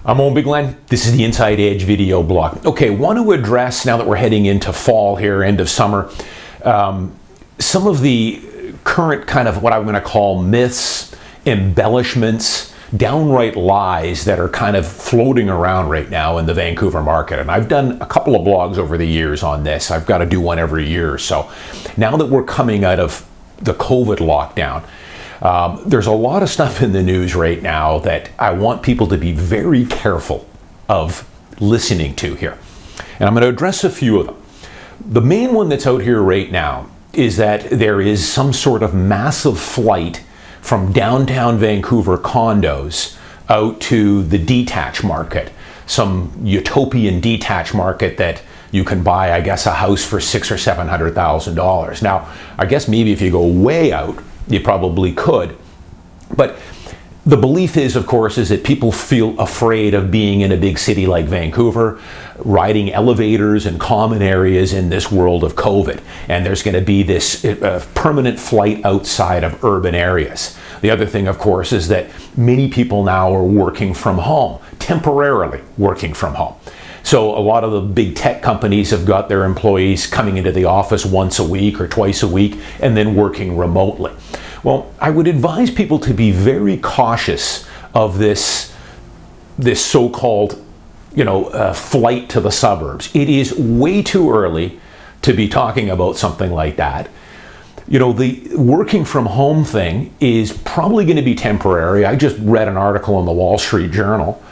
I'm Owen Bigland. This is the Inside Edge video blog. Okay, want to address, now that we're heading into fall here, end of summer, some of the current kind of what I'm going to call myths, embellishments, downright lies that are kind of floating around right now in the Vancouver market. And I've done a couple of blogs over the years on this. I've got to do one every year or so. Now that we're coming out of the COVID lockdown, there's a lot of stuff in the news right now that I want people to be very careful of listening to here. And I'm going to address a few of them. The main one that's out here right now is that there is some sort of massive flight from downtown Vancouver condos out to the detached market, some utopian detached market that you can buy, I guess, a house for $600,000 or $700,000. Now, I guess maybe if you go way out, you probably could. But the belief is, of course, is that people feel afraid of being in a big city like Vancouver, riding elevators and common areas in this world of COVID. And there's going to be this permanent flight outside of urban areas. The other thing, of course, is that many people now are working from home, temporarily working from home. So a lot of the big tech companies have got their employees coming into the office once a week or twice a week and then working remotely. Well, I would advise people to be very cautious of this so-called, flight to the suburbs. It is way too early to be talking about something like that. The working from home thing is probably going to be temporary. I just read an article in the Wall Street Journal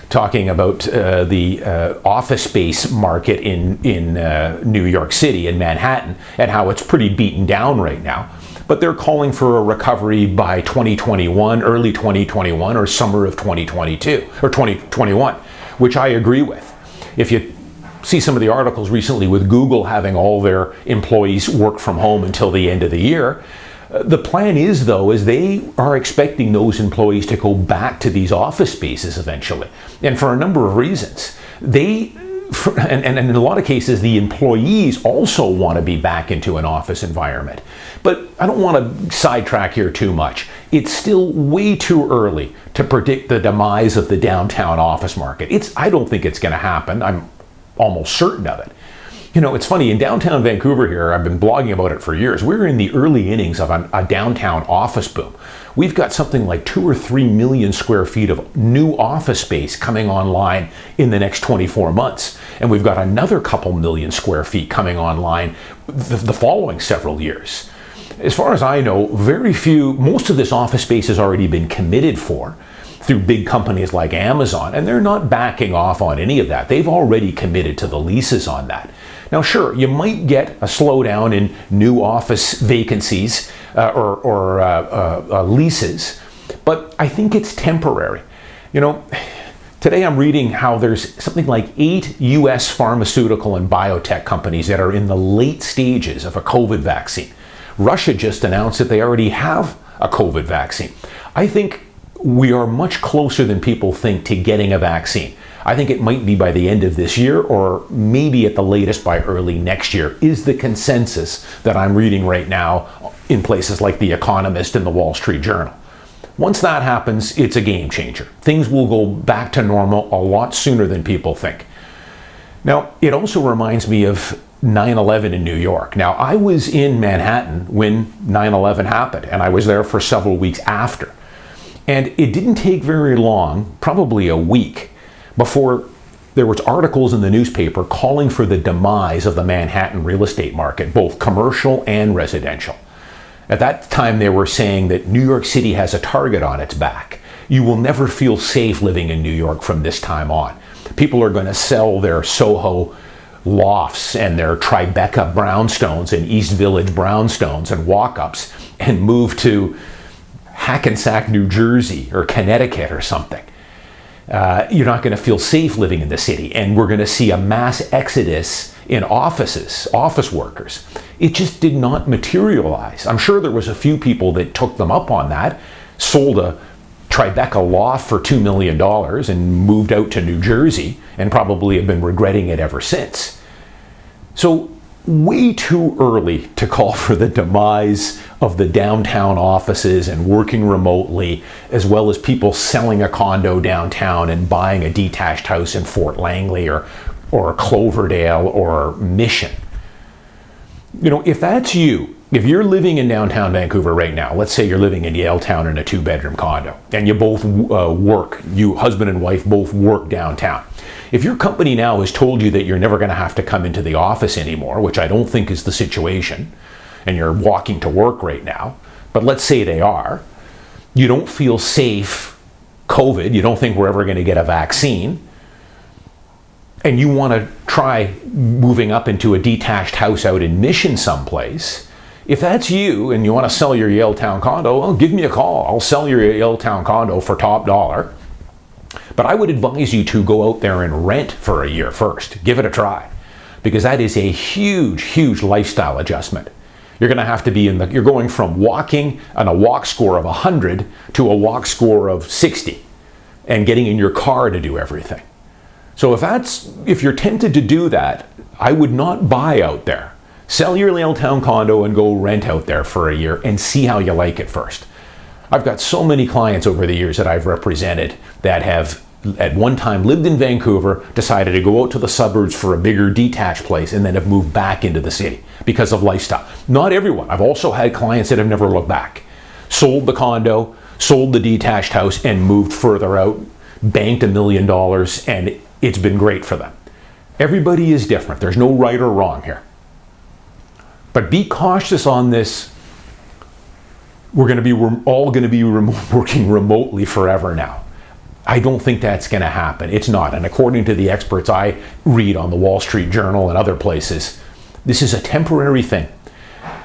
talking about the office space market in New York City, in Manhattan, and how it's pretty beaten down right now. But they're calling for a recovery by 2021, early 2021, or summer of 2022, or 2021, which I agree with. If you see some of the articles recently with Google having all their employees work from home until the end of the year, the plan is, though, is they are expecting those employees to go back to these office spaces eventually. And for a number of reasons. And in a lot of cases, the employees also want to be back into an office environment. But I don't want to sidetrack here too much. It's still way too early to predict the demise of the downtown office market. I don't think it's going to happen. I'm almost certain of it. It's funny, in downtown Vancouver here, I've been blogging about it for years. We're in the early innings of a downtown office boom. We've got something like 2 or 3 million square feet of new office space coming online in the next 24 months. And we've got another couple million square feet coming online the following several years. As far as I know, most of this office space has already been committed for through big companies like Amazon, and they're not backing off on any of that. They've already committed to the leases on that. Now, sure, you might get a slowdown in new office vacancies or leases, but I think it's temporary. Today I'm reading how there's something like 8 U.S. pharmaceutical and biotech companies that are in the late stages of a COVID vaccine. Russia just announced that they already have a COVID vaccine. I think we are much closer than people think to getting a vaccine. I think it might be by the end of this year, or maybe at the latest by early next year, is the consensus that I'm reading right now in places like The Economist and the Wall Street Journal. Once that happens, it's a game changer. Things will go back to normal a lot sooner than people think. Now, it also reminds me of 9/11 in New York. Now, I was in Manhattan when 9/11 happened, and I was there for several weeks after. And it didn't take very long, probably a week, before there was articles in the newspaper calling for the demise of the Manhattan real estate market, both commercial and residential. At that time, they were saying that New York City has a target on its back. You will never feel safe living in New York from this time on. People are going to sell their Soho lofts and their Tribeca brownstones and East Village brownstones and walk-ups and move to Hackensack, New Jersey or Connecticut or something. You're not going to feel safe living in the city, and we're going to see a mass exodus in office workers. It just did not materialize. I'm sure there was a few people that took them up on that, sold a Tribeca loft for $2 million and moved out to New Jersey, and probably have been regretting it ever since. So way too early to call for the demise of the downtown offices and working remotely, as well as people selling a condo downtown and buying a detached house in Fort Langley or Cloverdale or Mission. You know, if that's you, if you're living in downtown Vancouver right now, let's say you're living in Yaletown in a 2-bedroom condo, and you both work, you husband and wife both work downtown. If your company now has told you that you're never going to have to come into the office anymore, which I don't think is the situation, and you're walking to work right now, but let's say they are, you don't feel safe, COVID, you don't think we're ever going to get a vaccine, and you want to try moving up into a detached house out in Mission someplace, if that's you and you want to sell your Yaletown condo, well, give me a call. I'll sell your Yaletown condo for top dollar. But I would advise you to go out there and rent for a year first. Give it a try. Because that is a huge, huge lifestyle adjustment. You're going to have to be you're going from walking on a walk score of 100 to a walk score of 60 and getting in your car to do everything. So if you're tempted to do that, I would not buy out there. Sell your Yaletown condo and go rent out there for a year and see how you like it first. I've got so many clients over the years that I've represented that have at one time lived in Vancouver, decided to go out to the suburbs for a bigger detached place, and then have moved back into the city because of lifestyle. Not everyone. I've also had clients that have never looked back. Sold the condo, sold the detached house, and moved further out, banked $1 million, and it's been great for them. Everybody is different. There's no right or wrong here. But be cautious on this. We're all going to be working remotely forever now. I don't think that's going to happen. It's not. And according to the experts I read on the Wall Street Journal and other places, this is a temporary thing.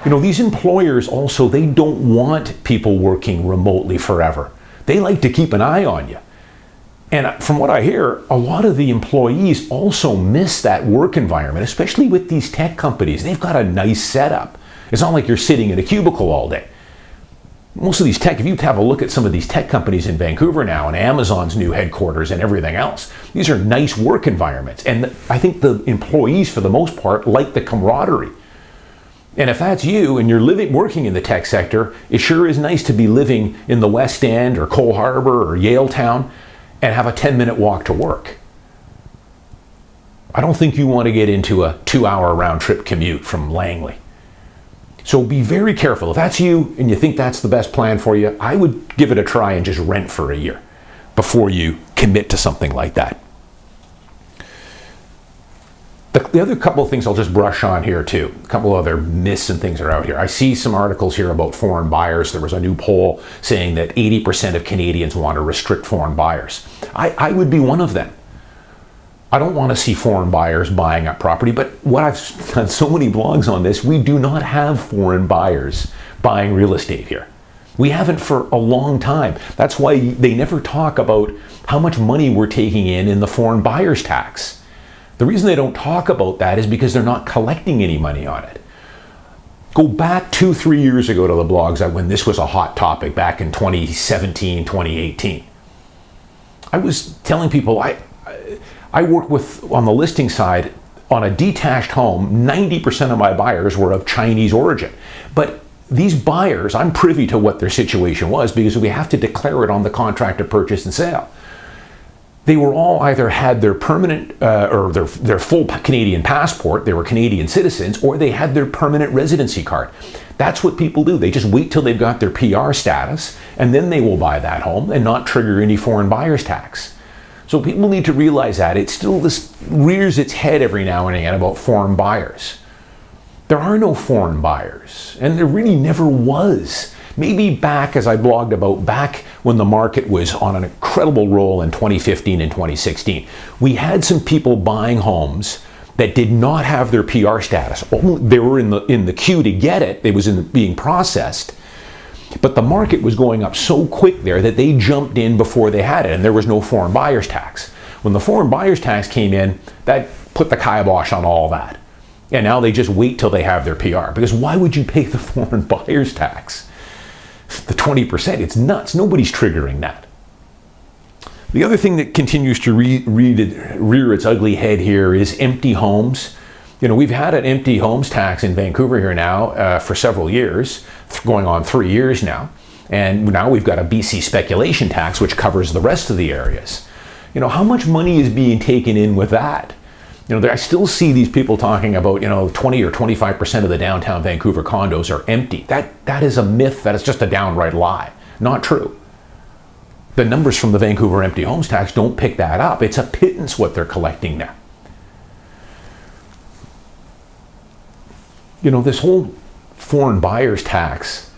You know, these employers also, they don't want people working remotely forever. They like to keep an eye on you. And from what I hear, a lot of the employees also miss that work environment, especially with these tech companies. They've got a nice setup. It's not like you're sitting in a cubicle all day. Most of these tech, if you have a look at some of these tech companies in Vancouver now and Amazon's new headquarters and everything else, these are nice work environments. And I think the employees, for the most part, like the camaraderie. And if that's you and you're working in the tech sector, it sure is nice to be living in the West End or Cole Harbour or Yaletown and have a 10-minute walk to work. I don't think you want to get into a 2-hour round-trip commute from Langley. So be very careful. If that's you and you think that's the best plan for you, I would give it a try and just rent for a year before you commit to something like that. The other couple of things I'll just brush on here too. A couple other myths and things are out here. I see some articles here about foreign buyers. There was a new poll saying that 80% of Canadians want to restrict foreign buyers. I would be one of them. I don't want to see foreign buyers buying up property, but what I've done so many blogs on this, we do not have foreign buyers buying real estate here. We haven't for a long time. That's why they never talk about how much money we're taking in the foreign buyers tax. The reason they don't talk about that is because they're not collecting any money on it. Go back 2-3 years ago to the blogs when this was a hot topic back in 2017, 2018. I was telling people I work with, on the listing side, on a detached home, 90% of my buyers were of Chinese origin. But these buyers, I'm privy to what their situation was because we have to declare it on the contract of purchase and sale. They were all either had their permanent or their full Canadian passport, they were Canadian citizens, or they had their permanent residency card. That's what people do. They just wait till they've got their PR status, and then they will buy that home and not trigger any foreign buyer's tax. So people need to realize that. It still this rears its head every now and again about foreign buyers. There are no foreign buyers, and there really never was. Maybe back, as I blogged about, back when the market was on an incredible roll in 2015 and 2016, we had some people buying homes that did not have their PR status. They were in the queue to get it. It was being processed. But the market was going up so quick there that they jumped in before they had it, and there was no foreign buyer's tax. When the foreign buyer's tax came in, that put the kibosh on all that. And now they just wait till they have their PR. Because why would you pay the foreign buyer's tax? The 20%, it's nuts. Nobody's triggering that. The other thing that continues to rear its ugly head here is empty homes. We've had an empty homes tax in Vancouver here now for several years, going on 3 years now. And now we've got a BC speculation tax, which covers the rest of the areas. How much money is being taken in with that? I still see these people talking about, 20 or 25% of the downtown Vancouver condos are empty. That is a myth. That is just a downright lie. Not true. The numbers from the Vancouver empty homes tax don't pick that up. It's a pittance what they're collecting there. This whole foreign buyers tax,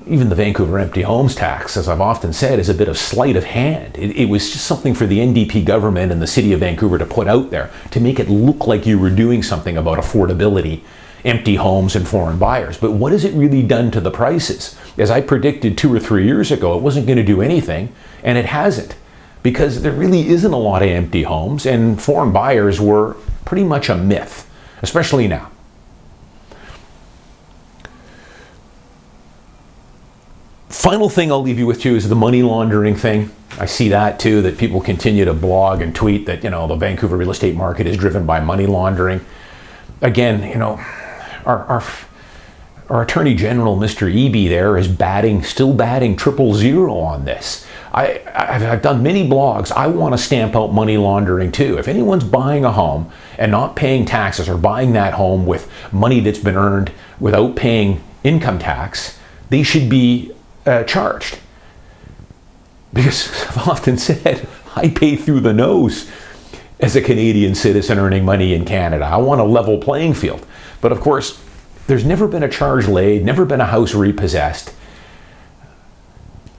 even the Vancouver empty homes tax, as I've often said, is a bit of sleight of hand. It was just something for the NDP government and the city of Vancouver to put out there to make it look like you were doing something about affordability, empty homes and foreign buyers. But what has it really done to the prices? As I predicted 2 or 3 years ago, it wasn't going to do anything, and it hasn't, because there really isn't a lot of empty homes, and foreign buyers were pretty much a myth, especially now. Final thing I'll leave you with too is the money laundering thing. I see that too, that people continue to blog and tweet that, the Vancouver real estate market is driven by money laundering. Again, our Attorney General, Mr. Eby there, is still batting 000 on this. I've done many blogs. I want to stamp out money laundering too. If anyone's buying a home and not paying taxes, or buying that home with money that's been earned without paying income tax, they should be charged. Because I've often said, I pay through the nose as a Canadian citizen earning money in Canada. I want a level playing field. But of course, there's never been a charge laid, never been a house repossessed.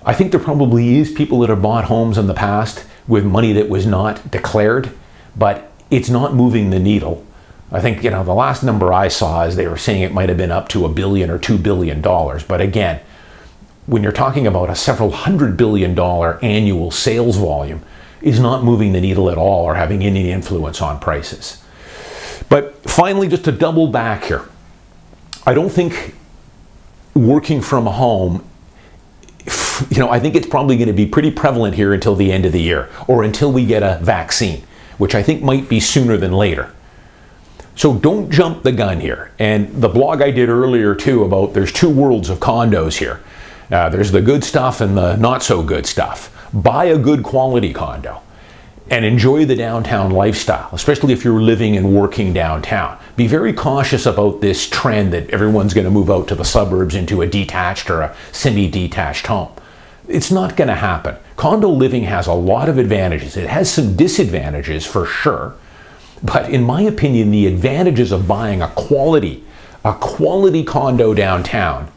I think there probably is people that have bought homes in the past with money that was not declared, but it's not moving the needle. I think, the last number I saw is they were saying it might have been up to $1 billion or $2 billion. But again, when you're talking about a several $100 billion annual sales volume, is not moving the needle at all or having any influence on prices. But finally, just to double back here, I don't think working from home, I think it's probably going to be pretty prevalent here until the end of the year, or until we get a vaccine, which I think might be sooner than later. So don't jump the gun here. And the blog I did earlier too about there's 2 worlds of condos here. There's the good stuff and the not so good stuff. Buy a good quality condo and enjoy the downtown lifestyle, especially if you're living and working downtown. Be very cautious about this trend that everyone's going to move out to the suburbs into a detached or a semi-detached home. It's not going to happen. Condo living has a lot of advantages. It has some disadvantages for sure. But in my opinion, the advantages of buying a quality condo downtown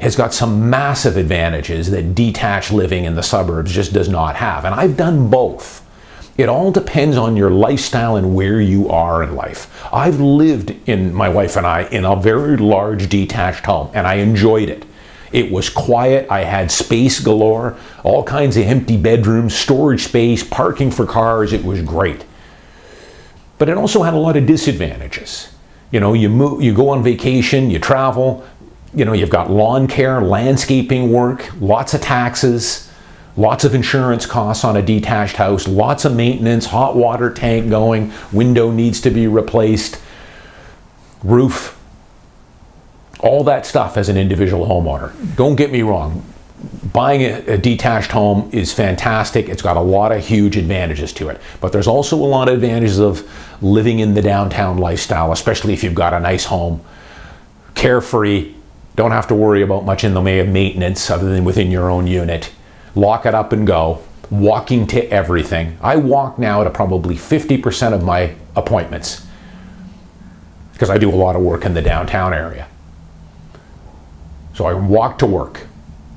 has got some massive advantages that detached living in the suburbs just does not have. And I've done both. It all depends on your lifestyle and where you are in life. I've lived, my wife and I, in a very large detached home, and I enjoyed it. It was quiet, I had space galore, all kinds of empty bedrooms, storage space, parking for cars. It was great. But it also had a lot of disadvantages. You go on vacation, you travel, you've got lawn care, landscaping work, lots of taxes, lots of insurance costs on a detached house, lots of maintenance, hot water tank going, window needs to be replaced, roof, all that stuff as an individual homeowner. Don't get me wrong, buying a detached home is fantastic. It's got a lot of huge advantages to it. But there's also a lot of advantages of living in the downtown lifestyle, especially if you've got a nice home, carefree, don't have to worry about much in the way of maintenance other than within your own unit. Lock it up and go. Walking to everything. I walk now to probably 50% of my appointments because I do a lot of work in the downtown area. So I walk to work.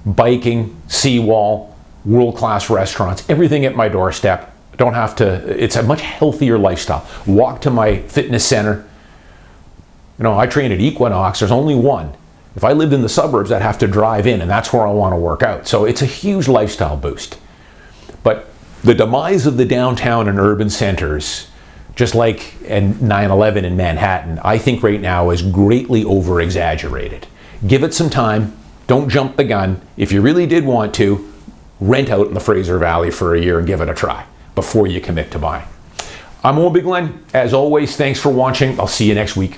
Biking, seawall, world-class restaurants, everything at my doorstep. Don't have to, it's a much healthier lifestyle. Walk to my fitness center. I train at Equinox, there's only one. If I lived in the suburbs, I'd have to drive in, and that's where I want to work out. So it's a huge lifestyle boost. But the demise of the downtown and urban centers, just like in 9/11 in Manhattan, I think right now is greatly over-exaggerated. Give it some time. Don't jump the gun. If you really did want to, rent out in the Fraser Valley for a year and give it a try before you commit to buying. I'm Owen Bigland. As always, thanks for watching. I'll see you next week.